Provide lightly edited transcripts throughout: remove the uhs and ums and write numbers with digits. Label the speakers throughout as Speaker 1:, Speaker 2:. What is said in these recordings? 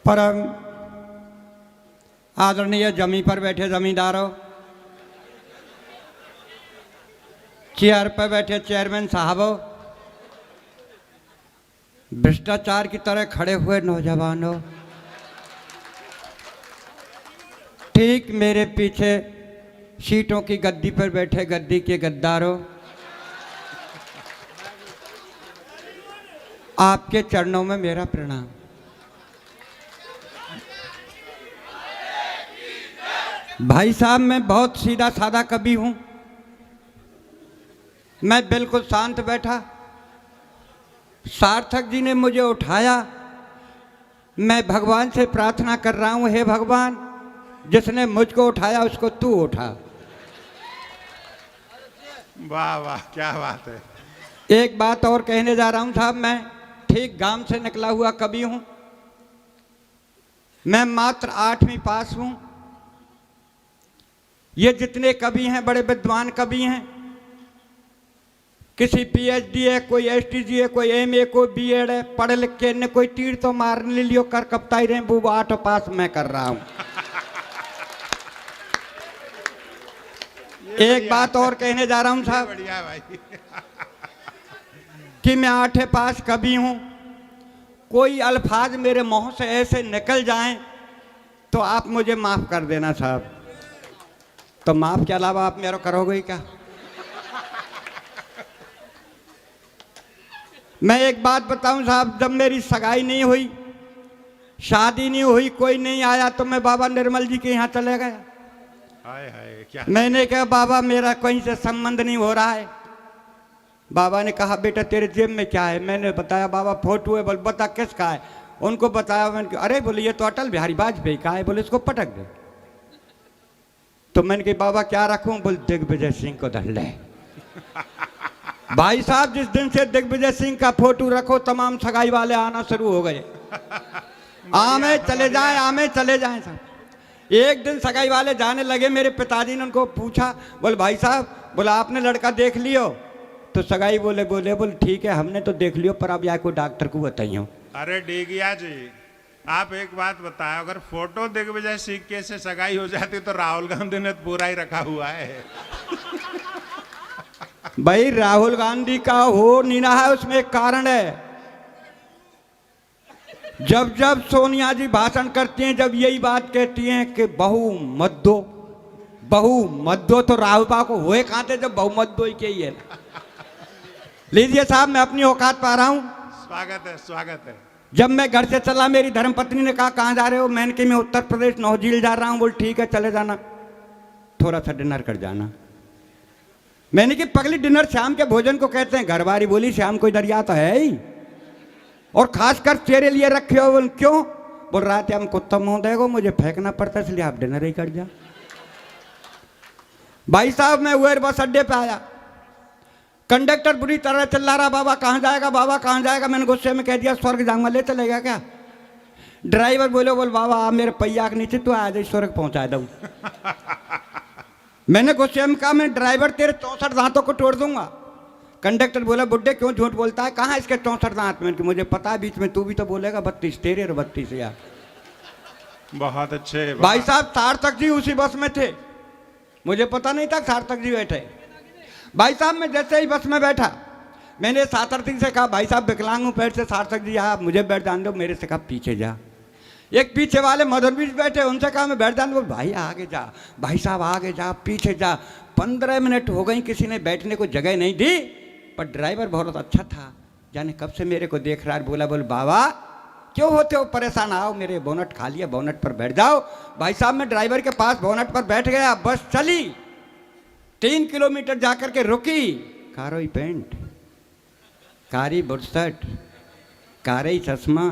Speaker 1: परम आदरणीय जमी पर बैठे जमींदारों, चेयर पर बैठे चेयरमैन साहबों, भ्रष्टाचार की तरह खड़े हुए नौजवानों, ठीक मेरे पीछे सीटों की गद्दी पर बैठे गद्दी के गद्दारों, आपके चरणों में मेरा प्रणाम। भाई साहब, मैं बहुत सीधा साधा कवि हूं। मैं बिल्कुल शांत बैठा, सार्थक जी ने मुझे उठाया। मैं भगवान से प्रार्थना कर रहा हूं, हे भगवान, जिसने मुझको उठाया उसको तू उठा।
Speaker 2: वाह वाह, क्या बात है।
Speaker 1: एक बात और कहने जा रहा हूं साहब, मैं ठीक गांव से निकला हुआ कवि हूं। मैं मात्र 8वीं पास हूं। ये जितने कवि हैं बड़े विद्वान कवि हैं, किसी पीएचडी है, कोई एसटीजी है, कोई एमए, कोई बीएड है, पढ़ लिख के ने कोई तीर तो मारने लियो कर कपताई रहे, वो 8 पास मैं कर रहा हूं। एक बात और कहने जा रहा हूं साहब,
Speaker 2: बढ़िया भाई।
Speaker 1: कि मैं 8 पास कवि हूं। कोई अल्फाज मेरे मुंह से ऐसे निकल जाएं तो आप मुझे माफ कर देना साहब। तो माफ के अलावा आप मेरा करोगे ही क्या? मैं एक बात बताऊं साहब, जब मेरी सगाई नहीं हुई, शादी नहीं हुई, कोई नहीं आया, तो मैं बाबा निर्मल जी के यहाँ चले गया।
Speaker 2: हाय हाय, क्या।
Speaker 1: मैंने कहा बाबा मेरा कहीं से संबंध नहीं हो रहा है। बाबा ने कहा बेटा तेरे जेब में क्या है? मैंने बताया बाबा फोटो है। बोल बता किसका है? उनको बताया। मैंने कहा अरे बोले ये तो अटल बिहारी वाजपेयी का है। बोले इसको पटक दे। तो मैंने कहा बाबा क्या रखूं? बोल दिग्विजय सिंह को धर ले। भाई साहब, जिस दिन से दिग्विजय सिंह का फोटो रखो, तमाम सगाई वाले आना शुरू हो गए। आमे चले जाए, आमे चले जाए साहब। एक दिन सगाई वाले जाने लगे, मेरे पिताजी ने उनको पूछा, बोले भाई साहब, बोला आपने लड़का देख लियो? तो सगाई बोले ठीक है हमने तो देख लियो, पर अब यहाँ को डॉक्टर को बताइयो।
Speaker 2: अरे डेगिया जी, आप एक बात बताएं, अगर फोटो दिग्विजय सिंह के से सगाई हो जाती तो राहुल गांधी ने पूरा ही रखा हुआ है।
Speaker 1: भाई राहुल गांधी का हो नहीं रहा है, उसमें एक कारण है। जब जब सोनिया जी भाषण करती हैं, जब यही बात कहती हैं कि बहु मत दो, तो राहुल बाबा को हुए कहां थे जब बहु मत दो ही के ही है। लीजिए साहब, मैं अपनी औकात पा रहा हूं।
Speaker 2: स्वागत है, स्वागत है।
Speaker 1: जब मैं घर से चला, मेरी धर्मपत्नी ने कहा कहां जा रहे हो? मैंने कहा मैं उत्तर प्रदेश नौझील जा रहा हूं। बोल ठीक है चले जाना, थोड़ा सा डिनर कर जाना। मैंने कि पगली डिनर शाम के भोजन को कहते हैं। घरवाली बोली शाम को इधर या तो है ही, और खासकर तेरे लिए रखे हो। बोल क्यों? बोल रात हम कुत्ता मुंह देगो, मुझे फेंकना पड़ता, इसलिए आप डिनर ही कर जा। भाई साहब, मैं हुए बस अड्डे पे आया। कंडक्टर बुरी तरह चिल्ला रहा, बाबा कहाँ जाएगा, बाबा कहाँ जाएगा? मैंने गुस्से में कह दिया स्वर्ग जाऊंगा, ले चलेगा क्या? ड्राइवर बोल बाबा आप मेरे पहिया के नीचे तो आ जाए, स्वर्ग पहुंचा दूं। मैंने गुस्से में कहा मैं ड्राइवर तेरे 64 दांतों को तोड़ दूंगा। कंडक्टर बोला बुड्ढे क्यों झूठ बोलता है, कहाँ इसके 64 दांत? मैंने मुझे पता है, बीच में तू भी तो बोलेगा 32 तेरे और 32 यार।
Speaker 2: बहुत अच्छे
Speaker 1: भाई साहब, सार्थक जी उसी बस में थे, मुझे पता नहीं था सार्थक जी बैठे। भाई साहब, मैं जैसे ही बस में बैठा, मैंने सार्थक से कहा भाई साहब विकलांग हूँ पैर से, सार्थक जी आप मुझे बैठ जान दो। मेरे से कहा पीछे जा। एक पीछे वाले मदन भी बैठे, उनसे कहा मैं बैठ जान दो। भाई आगे जा, भाई साहब आगे जा, पीछे जा। 15 मिनट हो गई, किसी ने बैठने को जगह नहीं दी। पर ड्राइवर बहुत अच्छा था, जाने कब से मेरे को देख रहा है। बोल बाबा क्यों होते हो परेशान? आओ मेरे बोनट खा लिया, बोनट पर बैठ जाओ। भाई साहब, मैं ड्राइवर के पास बोनट पर बैठ गया। बस चली, 3 किलोमीटर जाकर के रुकी। कारोई पेंट, कारी बुरसट, कारी चश्मा,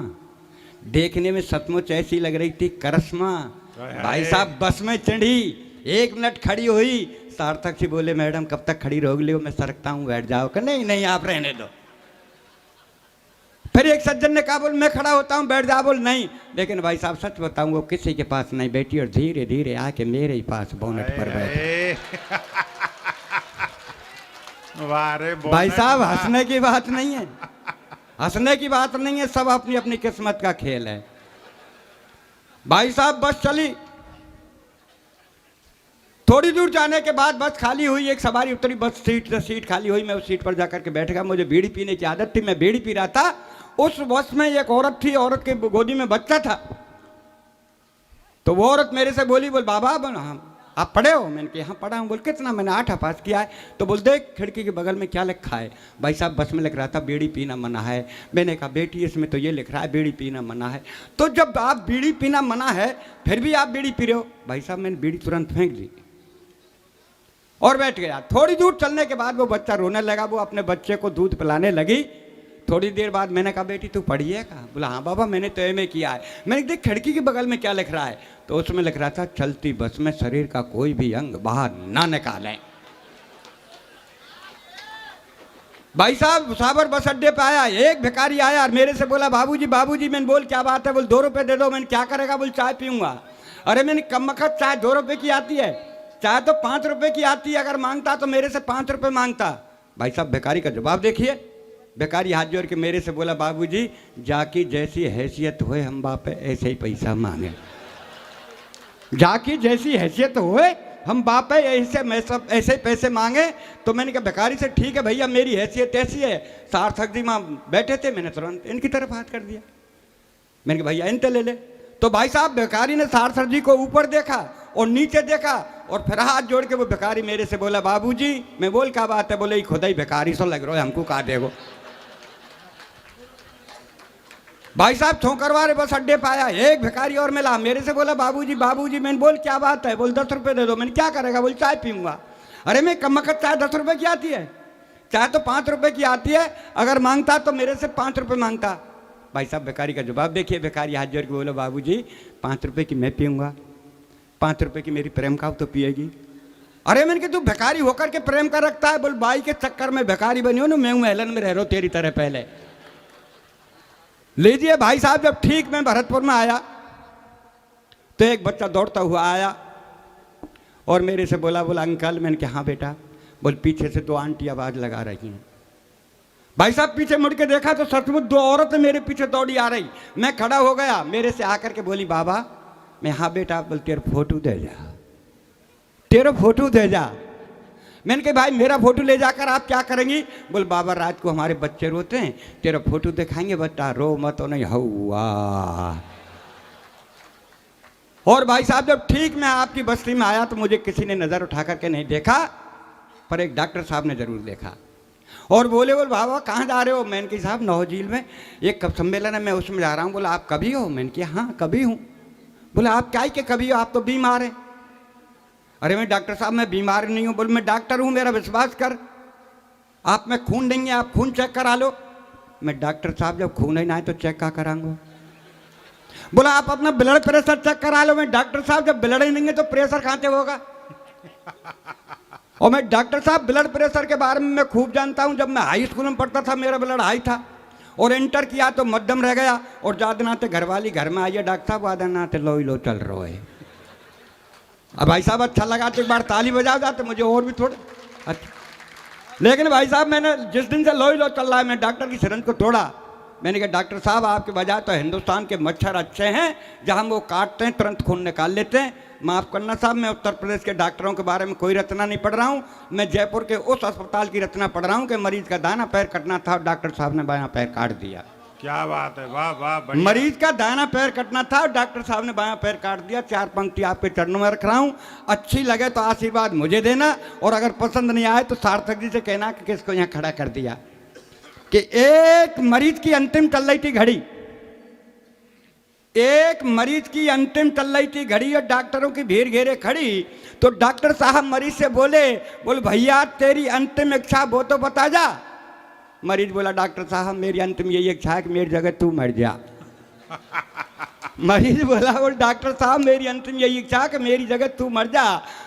Speaker 1: देखने में सचमुच ऐसी लग रही थी करश्मा। भाई साहब, बस में चढ़ी, 1 मिनट खड़ी हुई। सार्थक जी बोले मैडम कब तक खड़ी रहोगी? मैं सरकता हूँ, बैठ जाओ। कि नहीं आप रहने दो। फिर एक सज्जन ने कहा बोल मैं खड़ा होता हूँ, बैठ जा। बोल नहीं, लेकिन भाई साहब सच बताऊँ वो किसी के पास नहीं बैठी, और धीरे धीरे आके मेरे ही पास बोनट पर बैठी। भाई साहब, हंसने की बात नहीं है, हंसने की बात नहीं है, सब अपनी अपनी किस्मत का खेल है। भाई साहब बस चली, थोड़ी दूर जाने के बाद बस खाली हुई, एक सवारी उतरी, बस सीट खाली हुई, मैं उस सीट पर जाकर के बैठ गया। मुझे बीड़ी पीने की आदत थी, मैं बीड़ी पी रहा था। उस बस में एक औरत थी, औरत के गोदी में बच्चा था। तो वो औरत मेरे से बोली, बोल बाबा आप पढ़े हो? मैंने कहा हाँ पढ़ा हूँ। बोल कितना? मैंने 8 पास किया है। तो बोल देख खिड़की के बगल में क्या लिखा है? भाई साहब बस में लिख रहा था बीड़ी पीना मना है। मैंने कहा बेटी इसमें तो ये लिख रहा है बीड़ी पीना मना है। तो जब आप बीड़ी पीना मना है फिर भी आप बीड़ी पी रहे हो? भाई साहब मैंने बीड़ी तुरंत फेंक दी और बैठ गया। थोड़ी दूर चलने के बाद वो बच्चा रोने लगा, वो अपने बच्चे को दूध पिलाने लगी। थोड़ी देर बाद मैंने कहा बेटी तू पढ़ी है? कहा। बोला हाँ बाबा मैंने तो एमए किया है। मैंने देख खिड़की के बगल में क्या लिख रहा है? तो उसमें लिख रहा था चलती बस में शरीर का कोई भी अंग बाहर ना निकालें। भाई साहब मुसाफिर बस अड्डे पे आया, एक भिखारी आया और मेरे से बोला बाबूजी बाबूजी। मैंने बोल क्या बात है? बोल 2 रुपए दे दो। मैंने क्या करेगा? बोल चाय पीऊंगा। अरे मैंने कम वक्त चाय 2 रुपए की आती है, चाय तो 5 रुपए की आती है। अगर मांगता तो मेरे से 5 रुपए मांगता। भाई साहब भिखारी का जवाब देखिए। भिखारी हाथ जोड़ के मेरे से बोला बाबूजी जाकी जैसी हैसियत होए हम बाप ऐसे ही पैसा मांगे। जाकी जैसी हैसियत होए हम बाप ऐसे मैं सब ऐसे ही पैसे मांगे। तो मैंने कहा भिखारी से ठीक है भैया मेरी हैसियत ऐसी है। सार्थक जी वहाँ बैठे थे, मैंने तुरंत इनकी तरफ हाथ कर दिया। मैंने कहा भैया इनते ले ले। तो भाई साहब भिखारी ने सार्थक जी को ऊपर देखा और नीचे देखा और फिर हाथ जोड़ के वो भिखारी मेरे से बोला बाबूजी। मैं बोल क्या बात है? बोले खुदा ही भिखारी सो लग रहा है, हमको कहा देगो। भाई साहब छोकरवारे बस अड्डे पाया, एक भिखारी और मिला, मेरे से बोला बाबूजी बाबूजी। मैंने बोल क्या बात है? बोल 10 रुपए दे दो। मैंने क्या करेगा? बोल चाय पीऊंगा। अरे मैं कम वक्त चाय 10 रुपए की आती है, चाय तो 5 रुपए की आती है। अगर मांगता तो मेरे से 5 रुपए मांगता। भाई साहब भिखारी का जवाब देखिए। भिखारी हाथ जोड़ के बोला बाबूजी 5 रुपए की मैं पीऊंगा, 5 रुपए की मेरी प्रेम का तो पिएगी। अरे मैंने कि तू भिखारी होकर के प्रेम का रखता है? बोल बाई के चक्कर में भिखारी बनी हो ना, मैं महलन में रह रहा हूं तेरी तरह पहले। लीजिए भाई साहब जब ठीक मैं भरतपुर में आया तो एक बच्चा दौड़ता हुआ आया और मेरे से बोला अंकल। मैंने कहा हाँ बेटा। बोल पीछे से 2 आंटी आवाज लगा रही हैं। भाई साहब पीछे मुड़ के देखा तो सचमुच 2 औरतें मेरे पीछे दौड़ी आ रही। मैं खड़ा हो गया, मेरे से आकर के बोली बाबा। मैं हाँ बेटा। बोल तेरा फोटो दे जा, तेरा फोटो दे जा। मैंने कहा भाई मेरा फोटो ले जाकर आप क्या करेंगी? बोल बाबा रात को हमारे बच्चे रोते हैं, तेरा फोटो दिखाएंगे, बता रो मत। नहीं हुआ। और भाई साहब जब ठीक मैं आपकी बस्ती में आया तो मुझे किसी ने नजर उठा करके नहीं देखा, पर एक डॉक्टर साहब ने जरूर देखा और बोले बोल बाबा कहाँ जा रहे हो? मैंने कहा साहब नौ झील में एक कब सम्मेलन है, मैं उसमें जा रहा हूँ। बोला आप कभी हो? मैंने कहा हाँ कभी हूँ। बोला आप क्या के कभी हो? आप तो बीमार हैं। अरे मैं डॉक्टर साहब मैं बीमार नहीं हूँ। बोले मैं डॉक्टर हूँ, मेरा विश्वास कर। आप में खून देंगे, आप खून चेक करा लो। मैं डॉक्टर साहब जब खून ही ना है तो चेक क्या कराऊंगा? बोला आप अपना ब्लड प्रेशर चेक करा लो। मैं डॉक्टर साहब जब ब्लड ही देंगे तो प्रेशर कहाँ से होगा? और मैं डॉक्टर साहब ब्लड प्रेशर के बारे में मैं खूब जानता हूँ। जब मैं हाई स्कूल में पढ़ता था मेरा ब्लड हाई था और इंटर किया तो मध्यम रह गया। और ज्यादा नाते घरवाली घर में आई है डॉक्टर साहब, वादा नाते लो चल रहा है। अब भाई साहब अच्छा लगा तो एक बार ताली बजा जाते मुझे और भी थोड़े अच्छा। लेकिन भाई साहब मैंने जिस दिन से लो चल रहा है, मैं डॉक्टर की सिरंज को तोड़ा। मैंने कहा डॉक्टर साहब आपके बजाय तो हिंदुस्तान के मच्छर अच्छे हैं, जहां वो काटते हैं तुरंत खून निकाल लेते हैं। माफ़ करना साहब मैं उत्तर प्रदेश के डॉक्टरों के बारे में कोई रचना नहीं पढ़ रहा हूँ। मैं जयपुर के उस अस्पताल की रचना पढ़ रहा हूँ कि मरीज का दाहिना पैर कटना था और डॉक्टर साहब ने बायां पैर काट दिया।
Speaker 2: क्या बात है, वाह वाह।
Speaker 1: मरीज का दाहिना पैर कटना था और डॉक्टर साहब ने बायां पैर काट दिया। 4 पंक्ति आपके चरणों में रख रहा हूं, अच्छी लगे तो आशीर्वाद मुझे देना और अगर पसंद नहीं आए तो सार्थक जी से कहना कि किसको यहाँ खड़ा कर दिया। कि एक मरीज की अंतिम चल रही थी घड़ी, एक मरीज की अंतिम चल रही थी घड़ी और डॉक्टरों की भीड़ घेरे खड़ी। तो डॉक्टर साहब मरीज से बोले भैया तेरी अंतिम इच्छा वो तो बता जा। मरीज बोला डॉक्टर साहब मेरी अंतिम यही इच्छा है कि मेरी जगह तू मर जा। मरीज बोला बोल डॉक्टर साहब मेरी अंतिम यही इच्छा है कि मेरी जगह तू मर जा।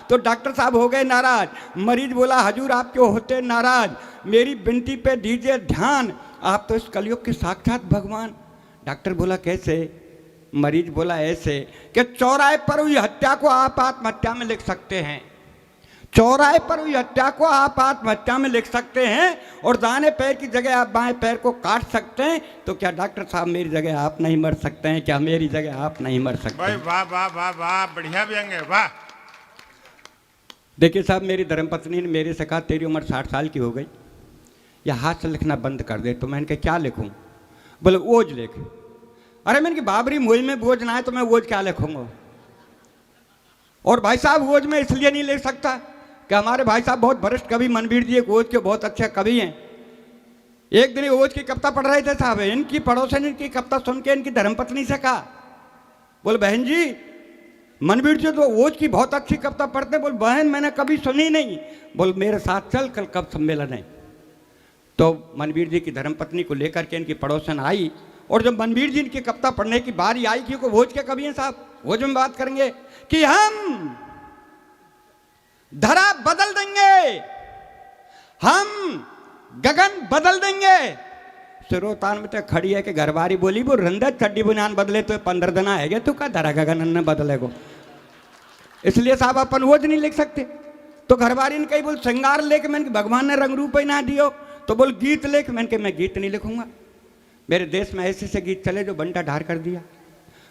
Speaker 1: तो डॉक्टर साहब हो गए नाराज। मरीज बोला हजूर आप क्यों होते नाराज, मेरी विनती पे दीजिए ध्यान, आप तो इस कलयुग के साक्षात भगवान। डॉक्टर बोला कैसे? मरीज बोला ऐसे कि चौराहे पर हुई हत्या को आप आत्महत्या में लिख सकते हैं, चौराहे पर हुई हत्या को आप आत्महत्या में लिख सकते हैं और दाहिने पैर की जगह आप बाएं पैर को काट सकते हैं, तो क्या डॉक्टर साहब मेरी जगह आप नहीं मर सकते हैं? क्या मेरी जगह आप नहीं मर सकते
Speaker 2: भाई
Speaker 1: हैं?
Speaker 2: वाह वाह वाह वाह, बढ़िया व्यंग है, वाह।
Speaker 1: देखिए साहब, मेरी धर्मपत्नी ने मेरे से कहा तेरी उम्र 60 साल की हो गई, या हाथ से लिखना बंद कर दे। तो मैंने कहा क्या लिखूं? बोले ओज लिख। अरे मैंने कहा बाबरी मुहिम में बोझ ना है तो मैं ओज क्या लिखूंगा? और भाई साहब ओज में इसलिए नहीं लिख सकता कि हमारे भाई साहब बहुत वरिष्ठ कवि मनवीर जी एक ओज के बहुत अच्छे कवि हैं। एक दिन ओज की कविता पढ़ रहे थे साहब, इनकी पड़ोसन इनकी कविता सुन के इनकी धर्मपत्नी से कहा, बोले बहन जी मनवीर जी तो ओज की बहुत अच्छी कविता पढ़ते। बोल बहन मैंने कभी सुनी नहीं। बोल मेरे साथ चल, कल कब सम्मेलन है। तो मनवीर जी की धर्मपत्नी को लेकर के इनकी पड़ोसन आई, और जब मनवीर जी की कविता पढ़ने की बारी आई, क्योंकि ओज के कवि हैं साहब, ओज में बात करेंगे कि हम धरा बदल देंगे, हम गगन बदल देंगे। सिरोतान में तो खड़ी है कि घरवारी बोली वो रंदत चड्डी बुनियान बदले तो 15 दिन आएगा, तू का धरा गगन न बदलेगो। इसलिए साहब अपन ओज नहीं लिख सकते। तो घरवारी ने कही बोल श्रृंगार लेके मैंने भगवान ने रंग रूप ही ना दियो, तो बोल गीत लेके मैंने मैं गीत नहीं लिखूंगा। मेरे देश में ऐसे से गीत चले जो बंटा ढार कर दिया।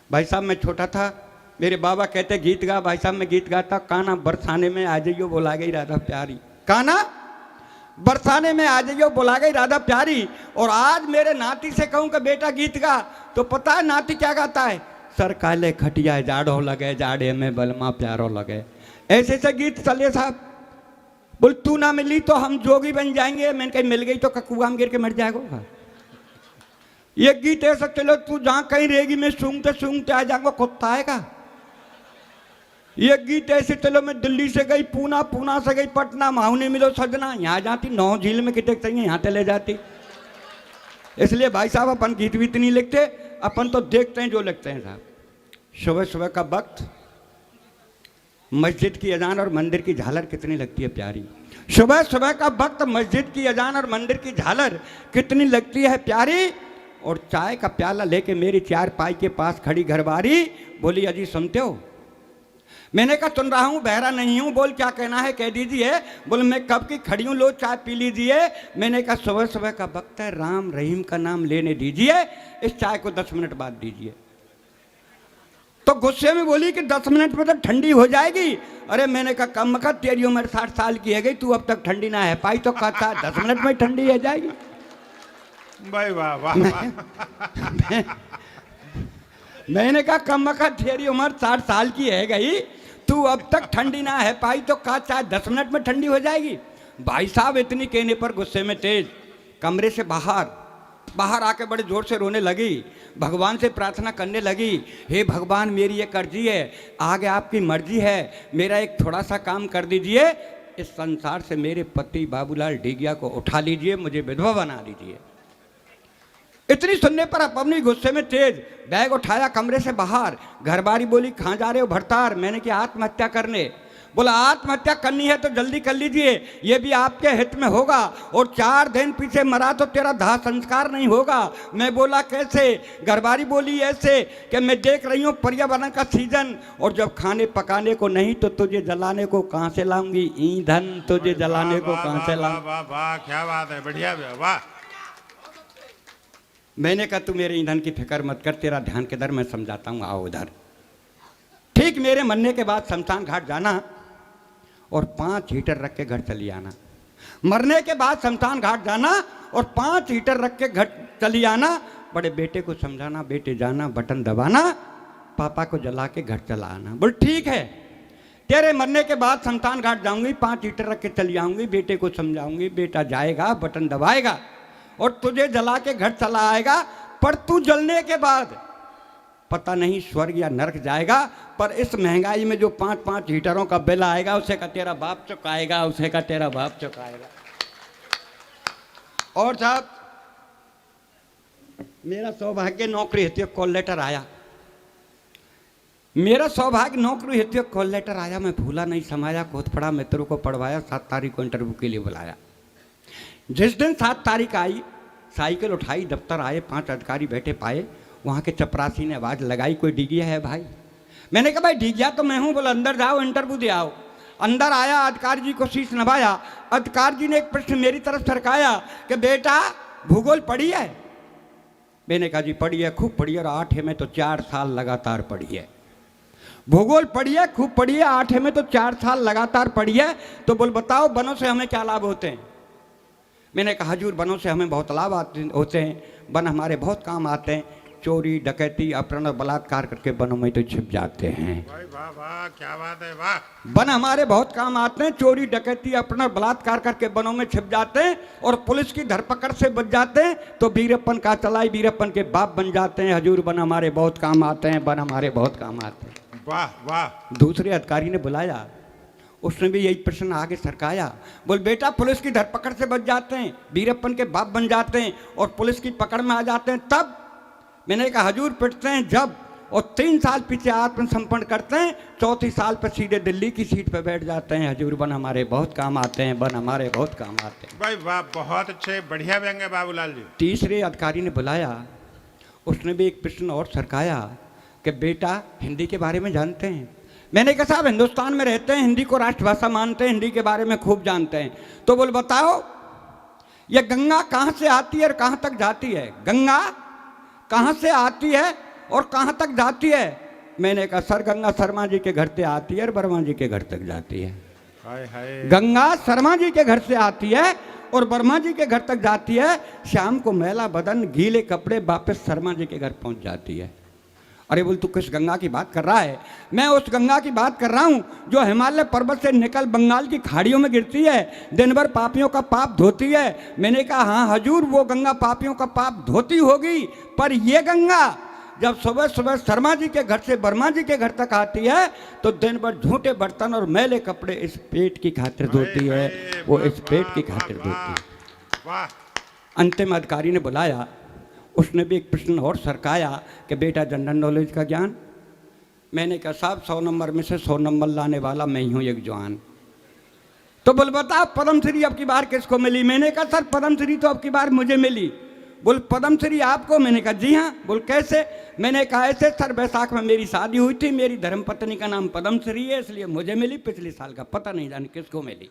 Speaker 1: भाई साहब मैं छोटा था, मेरे बाबा कहते गीत गा। भाई साहब मैं गीत गाता, काना बरसाने में आ जाइयो बोला गई राधा प्यारी, काना बरसाने में आ जाइयो बोला गई राधा प्यारी। और आज मेरे नाती से कहूं कि बेटा गीत गा, तो पता है नाती क्या गाता है? सर काले खटिया जाड़ो लगे, जाड़े में बलमा प्यारो लगे। ऐसे से गीत चले साहब। बोल तू ना मिली तो हम जोगी बन जाएंगे। मैंने कही मिल गई तो ककुआ में गिर के मर जाएगा। ये गीत ऐसा चलो तू जहां कहीं रहेगी मैं सूंघते सूंघते आ जाऊंगा, कुत्ता आएगा। ये गीत ऐसे चलो मैं दिल्ली से गई पूना, पूना से गई पटना, माहौने मिलो सजना, यहाँ जाती 9 झील में कितने चाहिए यहाँ चले जाती। इसलिए भाई साहब अपन गीत वीत नहीं लिखते, अपन तो देखते हैं जो लिखते हैं साहब। सुबह सुबह का वक्त मस्जिद की अजान और मंदिर की झालर कितनी लगती है प्यारी। सुबह सुबह का वक्त मस्जिद की अजान और मंदिर की झालर कितनी लगती है प्यारी। और चाय का प्याला लेके मेरी चारपाई के पास खड़ी घरवारी बोली अजी सुनते हो? मैंने कहा सुन रहा हूँ, बहरा नहीं हूँ, बोल क्या कहना है कह दीजिए। बोल मैं कब की खड़ी हूँ, लो चाय पी लीजिए। मैंने कहा सुबह सुबह का वक्त है, राम रहीम का नाम लेने दीजिए, इस चाय को 10 मिनट बाद दीजिए। तो गुस्से में बोली कि 10 मिनट में तो ठंडी हो जाएगी। अरे मैंने कहा कम का तेरी उम्र 60 साल की है गई, तू अब तक ठंडी ना है पाई, तो कहता 10 मिनट में ठंडी हो जाएगी।
Speaker 2: भाई वाह वाह वाह।
Speaker 1: मैंने कहा कम का तेरी उम्र 60 साल की है गई, तू अब तक ठंडी ना है पाई, तो कहा चाहे 10 मिनट में ठंडी हो जाएगी। भाई साहब इतनी कहने पर गुस्से में तेज कमरे से बाहर आके बड़े जोर से रोने लगी, भगवान से प्रार्थना करने लगी, हे भगवान मेरी ये कर्जी है, आगे आपकी मर्जी है, मेरा एक थोड़ा सा काम कर दीजिए, इस संसार से मेरे पति बाबूलाल ढीगिया को उठा लीजिए, मुझे विधवा बना दीजिए। इतनी सुनने पर अपनी गुस्से में तेज बैग उठाया कमरे से बाहर। घरबारी बोली कहाँ जा रहे हो भरतार? मैंने कि आत्महत्या करने। बोला आत्महत्या करनी है तो जल्दी कर लीजिए, ये भी आपके हित में होगा, और 4 दिन पीछे मरा तो तेरा दाह संस्कार नहीं होगा। मैं बोला कैसे? घरबारी बोली ऐसे कि मैं देख रही हूँ पर्यावरण का सीजन, और जब खाने पकाने को नहीं तो तुझे जलाने को कहाँ से लाऊंगी, ईंधन तुझे जलाने को कहाँ से लाऊंगी।
Speaker 2: वाह वाह क्या बात है, बढ़िया वाह।
Speaker 1: मैंने कहा तू मेरे ईंधन की फिक्र मत कर, तेरा ध्यान किधर मैं समझाता हूँ, आओ उधर। ठीक मेरे मरने के बाद शमशान घाट जाना और 5 हीटर रख के घर चली आना। मरने के बाद शमशान घाट जाना और 5 हीटर रख के घर चली आना। बड़े बेटे को समझाना, बेटे जाना बटन दबाना, पापा को जला के घर चला आना। बोल ठीक है, तेरे मरने के बाद शमशान घाट जाऊंगी, 5 हीटर रख के चली आऊंगी, बेटे को समझाऊंगी, बेटा जाएगा बटन दबाएगा और तुझे जला के घर चला आएगा। पर तू जलने के बाद पता नहीं स्वर्ग या नरक जाएगा, पर इस महंगाई में जो 5-5 हीटरों का बिल आएगा उसे का तेरा बाप चुकाएगा, उसे का तेरा बाप चुकाएगा। और साहब मेरा सौभाग्य नौकरी हेतु कॉल लेटर आया, मेरा सौभाग्य नौकरी हेतु कॉल लेटर आया। मैं भूला नहीं समाया, खुद पढ़ा, मित्रों को पढ़वाया, 7 तारीख को इंटरव्यू के लिए बुलाया। जिस दिन 7 तारीख आई, साइकिल उठाई, दफ्तर आए, 5 अधिकारी बैठे पाए। वहाँ के चपरासी ने आवाज़ लगाई कोई डीगिया है भाई? मैंने कहा भाई डीगिया तो मैं हूँ। बोला अंदर जाओ इंटरव्यू दे आओ। अंदर आया, अधिकारी जी को शीश नभाया। अधिकारी जी ने एक प्रश्न मेरी तरफ सरकाया कि बेटा भूगोल पढ़ी है? मैंने कहा जी पढ़ी है, खूब पढ़ी है, और 8 में तो 4 साल लगातार पढ़ी है। भूगोल पढ़ी है, खूब पढ़ी है, 8 में तो 4 साल लगातार पढ़ी है। तो बोल बताओ वनों से हमें क्या लाभ होते हैं? मैंने कहा हजूर वनों से हमें बहुत लाभ होते हैं, वन हमारे बहुत काम आते हैं। चोरी डकैती अपहरण और बलात्कार करके वनों में तो छिप जाते हैं।
Speaker 2: वाह वाह, क्या बात है, वाह।
Speaker 1: वन हमारे बहुत काम आते हैं, चोरी डकैती अपहरण और बलात्कार करके वनों में छिप जाते हैं और पुलिस की धरपकड़ से बच जाते हैं, तो वीरप्पन का चलाई वीरप्पन के बाप बन जाते हैं। हजूर वन हमारे बहुत काम आते हैं, वन हमारे बहुत काम आते हैं।
Speaker 2: वाह वाह।
Speaker 1: दूसरे अधिकारी ने बुलाया, उसने भी यही प्रश्न आगे सरकाया। बोल बेटा पुलिस की धरपकड़ से बच जाते हैं, वीरप्पन के बाप बन जाते हैं और पुलिस की पकड़ में आ जाते हैं तब? मैंने कहा हजूर पिटते हैं जब, और 3 साल पीछे आत्मसमर्पण करते हैं, 4थी साल पर सीधे दिल्ली की सीट पर बैठ जाते हैं। हजूर वन हमारे बहुत काम आते हैं, वन हमारे बहुत काम आते हैं।
Speaker 2: भाई वाह, बहुत अच्छे, बढ़िया व्यंग है बाबूलाल जी।
Speaker 1: तीसरे अधिकारी ने बुलाया, उसने भी एक प्रश्न और सरकाया कि बेटा हिंदी के बारे में जानते हैं? मैंने कहा साहब हिंदुस्तान में रहते हैं, हिंदी को राष्ट्रभाषा मानते हैं, हिंदी के बारे में खूब जानते हैं। तो बोल बताओ ये गंगा कहाँ से आती है और कहाँ तक जाती है? गंगा कहाँ से आती है और कहाँ तक जाती है? मैंने कहा सर गंगा शर्मा जी के घर से आती है और वर्मा जी के घर तक जाती है।
Speaker 2: हाय हाय।
Speaker 1: गंगा शर्मा जी के घर से आती है और वर्मा जी के घर तक जाती है। शाम को मैला बदन गीले कपड़े वापस शर्मा जी के घर पहुंच जाती है। अरे बोल तू किस गंगा की बात कर रहा है? मैं उस गंगा की बात कर रहा हूँ जो हिमालय पर्वत से निकल बंगाल की खाड़ियों में गिरती है, दिन भर पापियों का पाप धोती है। मैंने कहा हाँ हजूर वो गंगा पापियों का पाप धोती होगी, पर ये गंगा जब सुबह सुबह शर्मा जी के घर से वर्मा जी के घर तक आती है तो दिन भर झूठे बर्तन और मैले कपड़े इस पेट की खातिर धोती है, वो इस पेट की खातिर धोती है।
Speaker 2: वाह।
Speaker 1: अंतिम अधिकारी ने बुलाया, उसने भी एक प्रश्न और सरकाया कि बेटा जनरल नॉलेज का ज्ञान? मैंने कहा साहब 100 नंबर में से 100 नंबर लाने वाला मैं ही हूँ एक जवान। तो बोल बता पद्मश्री अब की बार किसको मिली? मैंने कहा सर पद्मश्री तो अब की बार मुझे मिली। बोल पद्मश्री आपको? मैंने कहा जी हाँ। बोल कैसे? मैंने कहा ऐसे सर बैसाख में मेरी शादी हुई थी, मेरी धर्मपत्नी का नाम पद्मश्री है इसलिए मुझे मिली, पिछले साल का पता नहीं जाने किसको मिली।